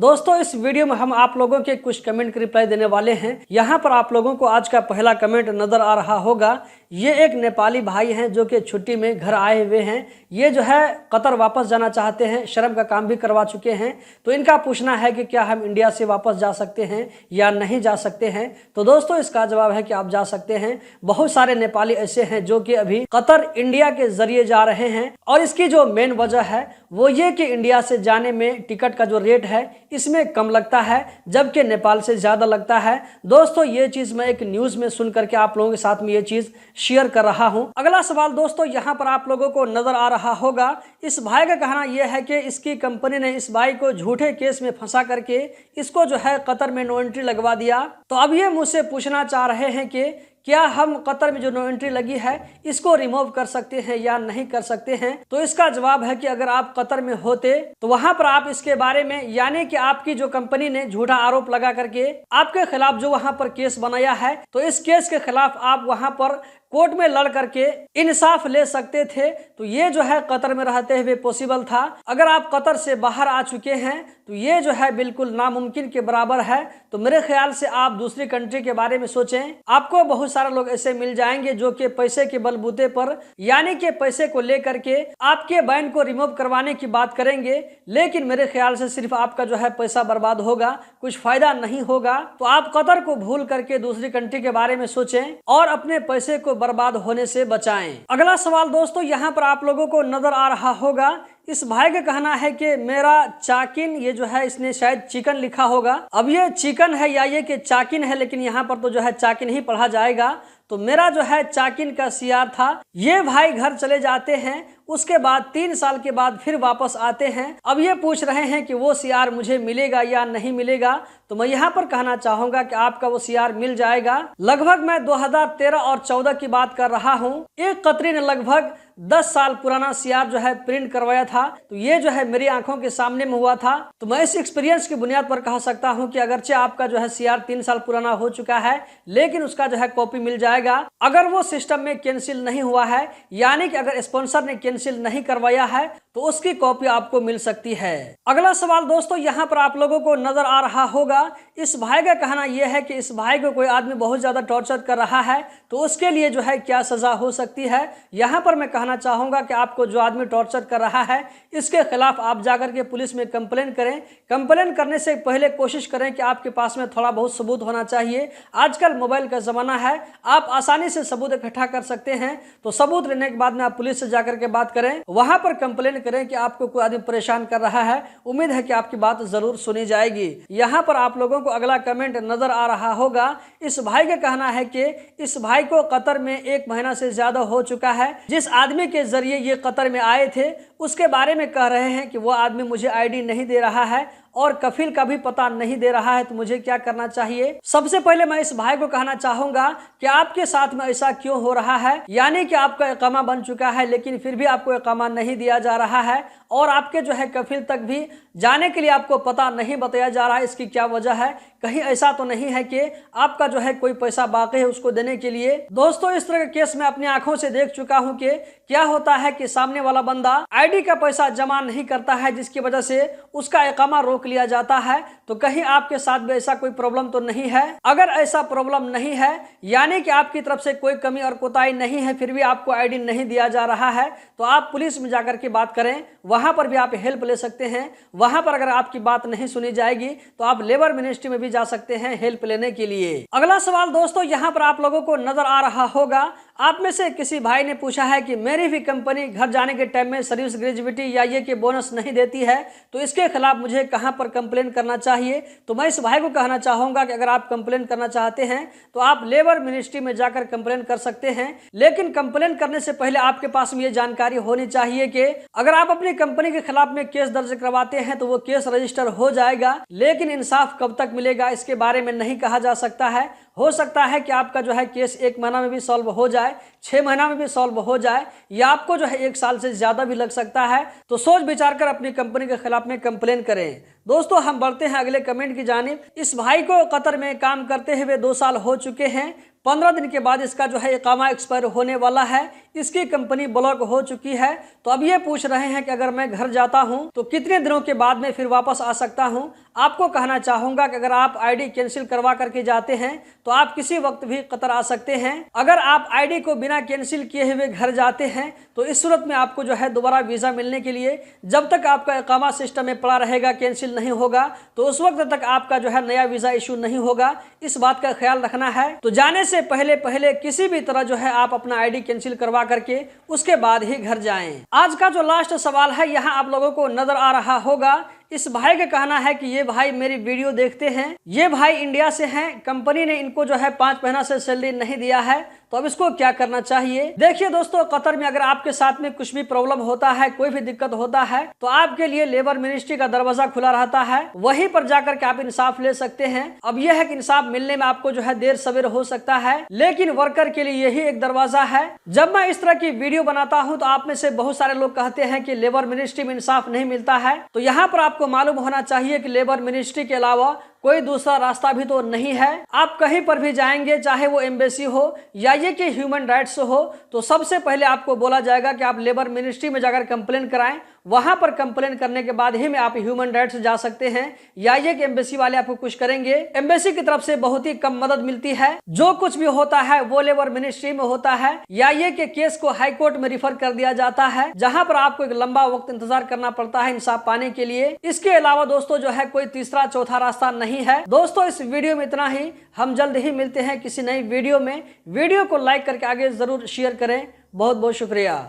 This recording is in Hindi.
दोस्तों इस वीडियो में हम आप लोगों के कुछ कमेंट के रिप्लाई देने वाले हैं। यहाँ पर आप लोगों को आज का पहला कमेंट नजर आ रहा होगा। ये एक नेपाली भाई हैं जो कि छुट्टी में घर आए हुए हैं। ये जो है कतर वापस जाना चाहते हैं, श्रम का काम भी करवा चुके हैं। तो इनका पूछना है कि क्या हम इंडिया से वापस जा सकते हैं या नहीं जा सकते हैं। तो दोस्तों इसका जवाब है कि आप जा सकते हैं। बहुत सारे नेपाली ऐसे हैं जो कि अभी कतर इंडिया के जरिए जा रहे हैं और इसकी जो मेन वजह है वो ये कि इंडिया से जाने में टिकट का जो रेट है इसमें कम लगता है, जबकि नेपाल से ज्यादा लगता है। दोस्तों ये चीज मैं एक न्यूज में सुन करके आप लोगों के साथ में ये चीज शेयर कर रहा हूं। अगला सवाल दोस्तों यहाँ पर आप लोगों को नजर आ रहा होगा। इस भाई का कहना यह है कि इसकी कंपनी ने इस भाई को झूठे केस में फंसा करके इसको जो है कतर में नो एंट्री लगवा दिया। तो अब ये मुझसे पूछना चाह रहे हैं कि क्या हम कतर में जो नो एंट्री लगी है इसको रिमूव कर सकते हैं या नहीं कर सकते हैं। तो इसका जवाब है कि अगर आप कतर में होते तो वहां पर आप इसके बारे में, यानी कि आपकी जो कंपनी ने झूठा आरोप लगा करके आपके खिलाफ जो वहां पर केस बनाया है, तो इस केस के खिलाफ आप वहां पर कोर्ट में लड़ करके इंसाफ ले सकते थे। तो ये जो है कतर में रहते हुए पॉसिबल था। अगर आप कतर से बाहर आ चुके हैं तो ये जो है बिल्कुल नामुमकिन के बराबर है। तो मेरे ख्याल से आप दूसरी कंट्री के बारे में सोचें। आपको बहुत सारे लोग ऐसे मिल जाएंगे जो कि पैसे के बलबूते पर, यानी कि पैसे को लेकर के आपके बैन को रिमूव करवाने की बात करेंगे, लेकिन मेरे ख्याल से सिर्फ आपका जो है पैसा बर्बाद होगा, कुछ फायदा नहीं होगा। तो आप कतर को भूल करके दूसरी कंट्री के बारे में सोचें और अपने पैसे को बर्बाद होने से बचाएं। अगला सवाल दोस्तों यहाँ पर आप लोगों को नजर आ रहा होगा। इस भाई का कहना है कि मेरा चाकिन, ये जो है इसने शायद चिकन लिखा होगा। अब ये चिकन है या ये कि चाकिन है, लेकिन यहाँ पर तो जो है चाकिन ही पढ़ा जाएगा। तो मेरा जो है चाकिन का सीआर था। ये भाई घर चले जाते हैं, उसके बाद 3 साल के बाद फिर वापस आते हैं। अब ये पूछ रहे हैं कि वो सीआर मुझे मिलेगा या नहीं मिलेगा। तो मैं यहाँ पर कहना चाहूंगा कि आपका वो सीआर मिल जाएगा। लगभग मैं 2013 और 14 की बात कर रहा हूँ। एक कतरी ने लगभग 10 साल पुराना सीआर जो है प्रिंट करवाया था। तो ये जो है मेरी आंखों के सामने में हुआ था। तो मैं इस एक्सपीरियंस की बुनियाद पर कह सकता हूँ कि अगरचे आपका जो है सीआर 3 साल पुराना हो चुका है, लेकिन उसका जो है कॉपी मिल जाएगा। अगर वो सिस्टम में कैंसिल नहीं हुआ है, यानी कि अगर स्पॉन्सर ने कैंसिल नहीं करवाया है, तो उसकी कॉपी आपको मिल सकती है। अगला सवाल दोस्तों यहाँ पर आप लोगों को नजर आ रहा होगा। इस भाई का कहना यह है कि इस भाई को कोई आदमी बहुत ज्यादा टॉर्चर कर रहा है, तो उसके लिए जो है क्या सजा हो सकती है। यहाँ पर मैं कहना चाहूंगा कि आपको जो आदमी टॉर्चर कर रहा है इसके खिलाफ आप जाकर के पुलिस में कंप्लेन करें। कंप्लेन करने से पहले कोशिश करें कि आपके पास में थोड़ा बहुत सबूत होना चाहिए। आजकल मोबाइल का जमाना है, आप आसानी से सबूत इकट्ठा कर सकते हैं। तो सबूत लेने के बाद में आप पुलिस से जाकर के बात करें, वहां पर कंप्लेन करें कि आपको कोई आदमी परेशान कर रहा है। उम्मीद है कि आपकी बात जरूर सुनी जाएगी। यहाँ पर आप लोगों को अगला कमेंट नजर आ रहा होगा। इस भाई का कहना है कि इस भाई को कतर में 1 महीना से ज्यादा हो चुका है। जिस आदमी के जरिए ये कतर में आए थे उसके बारे में कह रहे हैं कि वो आदमी मुझे आईडी नहीं दे रहा है और कफिल का भी पता नहीं दे रहा है। तो मुझे क्या करना चाहिए। सबसे पहले मैं इस भाई को कहना चाहूंगा कि आपके साथ में ऐसा क्यों हो रहा है, यानी कि आपका इकामा बन चुका है लेकिन फिर भी आपको इकामा नहीं दिया जा रहा है और आपके जो है कफिल तक भी जाने के लिए आपको पता नहीं बताया जा रहा है। इसकी क्या वजह है। कहीं ऐसा तो नहीं है कि आपका जो है कोई पैसा बाकी है उसको देने के लिए। दोस्तों इस तरह के केस में अपनी आंखों से देख चुका हूं कि क्या होता है कि सामने वाला बंदा आईडी का पैसा जमा नहीं करता है, जिसकी वजह से उसका इकामा रोक लिया जाता है। तो कहीं आपके साथ भी ऐसा कोई प्रॉब्लम तो नहीं है। अगर ऐसा प्रॉब्लम नहीं है, यानी कि आपकी तरफ से कोई कमी और कोताही नहीं है, फिर भी आपको आईडी नहीं दिया जा रहा है, तो आप पुलिस में जाकर के बात करें। वहां पर भी आप हेल्प ले सकते हैं। वहां पर अगर आपकी बात नहीं सुनी जाएगी तो आप लेबर मिनिस्ट्री में भी जा सकते हैं हेल्प लेने के लिए। अगला सवाल दोस्तों यहाँ पर आप लोगों को नजर आ रहा होगा। आप में से किसी भाई ने पूछा है कि मेरी भी कंपनी घर जाने के टाइम में सर्विस ग्रेजुएटी या ये कि बोनस नहीं देती है, तो इसके खिलाफ मुझे कहां पर कंप्लेन करना चाहिए। तो मैं इस भाई को कहना चाहूंगा कि अगर आप कंप्लेन करना चाहते हैं तो आप लेबर मिनिस्ट्री में जाकर कंप्लेन कर सकते हैं, लेकिन कंप्लेन करने से पहले आपके पास में ये जानकारी होनी चाहिए कि अगर आप अपनी कंपनी के खिलाफ में केस दर्ज करवाते हैं तो वो केस रजिस्टर हो जाएगा, लेकिन इंसाफ कब तक मिलेगा इसके बारे में नहीं कहा जा सकता है। हो सकता है कि आपका जो है केस 1 महीना में भी सॉल्व हो जाए, 6 महीना में भी सॉल्व हो जाए, या आपको जो है 1 साल से ज्यादा भी लग सकता है। तो सोच विचार कर अपनी कंपनी के खिलाफ में कंप्लेन करें। दोस्तों हम बढ़ते हैं अगले कमेंट की जानिब। इस भाई को कतर में काम करते हुए 2 साल हो चुके हैं। 15 दिन के बाद इसका जो है इकामा एक्सपायर होने वाला है। इसकी कंपनी ब्लॉक हो चुकी है। तो अब ये पूछ रहे हैं कि अगर मैं घर जाता हूं तो कितने दिनों के बाद में फिर वापस आ सकता हूं। आपको कहना चाहूंगा कि अगर आप आईडी कैंसिल करवा करके जाते हैं तो आप किसी वक्त भी कतर आ सकते हैं। अगर आप आईडी को बिना कैंसिल किए हुए घर जाते हैं तो इस सूरत में आपको जो है दोबारा वीजा मिलने के लिए जब तक आपका इकामा सिस्टम में पड़ा रहेगा, कैंसिल नहीं होगा, तो उस वक्त तक आपका जो है नया वीजा इशू नहीं होगा। इस बात का ख्याल रखना है। तो जाने से पहले किसी भी तरह जो है आप अपना आईडी कैंसिल करवा करके उसके बाद ही घर जाएं। आज का जो लास्ट सवाल है यहाँ आप लोगों को नजर आ रहा होगा। इस भाई का कहना है कि ये भाई मेरी वीडियो देखते हैं, ये भाई इंडिया से हैं, कंपनी ने इनको जो है 5 महीना से सैलरी नहीं दिया है, तो अब इसको क्या करना चाहिए। देखिए दोस्तों, कतर में अगर आपके साथ में कुछ भी प्रॉब्लम होता है, कोई भी दिक्कत होता है, तो आपके लिए लेबर मिनिस्ट्री का दरवाजा खुला रहता है, वहीं पर जाकर के आप इंसाफ ले सकते हैं। अब यह है कि इंसाफ मिलने में आपको जो है देर सवेर हो सकता है, लेकिन वर्कर के लिए यही एक दरवाजा है। जब मैं इस तरह की वीडियो बनाता हूं तो आप में से बहुत सारे लोग कहते हैं कि लेबर मिनिस्ट्री में इंसाफ नहीं मिलता है, तो यहाँ पर आपको मालूम होना चाहिए कि लेबर मिनिस्ट्री के अलावा कोई दूसरा रास्ता भी तो नहीं है। आप कहीं पर भी जाएंगे, चाहे वो एम्बेसी हो या ये कि ह्यूमन राइट्स हो, तो सबसे पहले आपको बोला जाएगा कि आप लेबर मिनिस्ट्री में जाकर कंप्लेन कराएं। वहां पर कंप्लेन करने के बाद ही में आप ह्यूमन राइट्स जा सकते हैं, या ये कि एम्बेसी वाले आपको कुछ करेंगे। एम्बेसी की तरफ से बहुत ही कम मदद मिलती है। जो कुछ भी होता है वो लेबर मिनिस्ट्री में होता है, या ये कि केस को हाई कोर्ट में रिफर कर दिया जाता है, जहां पर आपको एक लंबा वक्त इंतजार करना पड़ता है इंसाफ पाने के लिए। इसके अलावा दोस्तों जो है कोई तीसरा चौथा रास्ता नहीं है। दोस्तों इस वीडियो में इतना ही। हम जल्द ही मिलते हैं किसी नई वीडियो में। वीडियो को लाइक करके आगे जरूर शेयर करें। बहुत बहुत शुक्रिया।